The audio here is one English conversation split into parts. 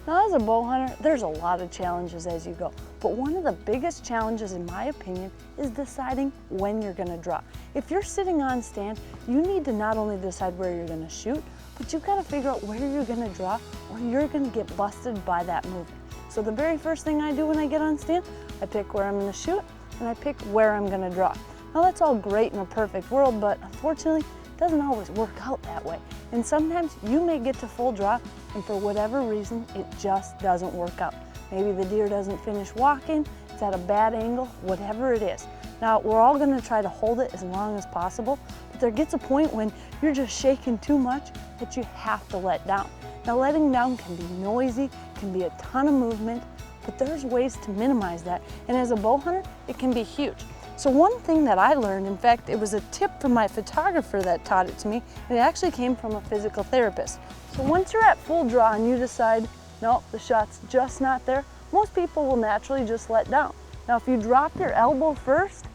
Now, as a bow hunter, there's a lot of challenges as you go, but one of the biggest challenges, in my opinion, is deciding when you're gonna draw. If you're sitting on stand, you need to not only decide where you're gonna shoot, but you've gotta figure out where you're gonna draw, or you're gonna get busted by that movement. So the very first thing I do when I get on stand, I pick where I'm gonna shoot, and I pick where I'm gonna draw. Now, that's all great in a perfect world, but unfortunately, it doesn't always work out that way. And sometimes you may get to full draw, and for whatever reason, it just doesn't work out. Maybe the deer doesn't finish walking, it's at a bad angle, whatever it is. Now, we're all gonna try to hold it as long as possible, but there gets a point when you're just shaking too much that you have to let down. Now, letting down can be noisy, can be a ton of movement, but there's ways to minimize that. And as a bow hunter, it can be huge. So one thing that I learned, in fact, it was a tip from my photographer that taught it to me, and it actually came from a physical therapist. So once you're at full draw and you decide, no, the shot's just not there, most people will naturally just let down. Now, if you drop your elbow first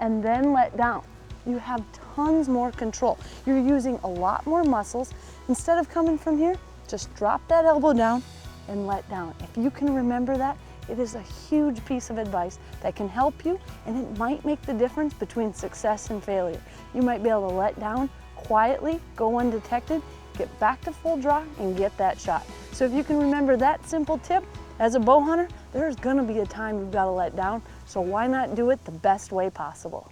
and then let down, you have tons more control. You're using a lot more muscles. Instead of coming from here, just drop that elbow down and let down. If you can remember that, it is a huge piece of advice that can help you, and it might make the difference between success and failure. You might be able to let down quietly, go undetected, get back to full draw, and get that shot. So if you can remember that simple tip, as a bow hunter, there's gonna be a time you've gotta let down, so why not do it the best way possible?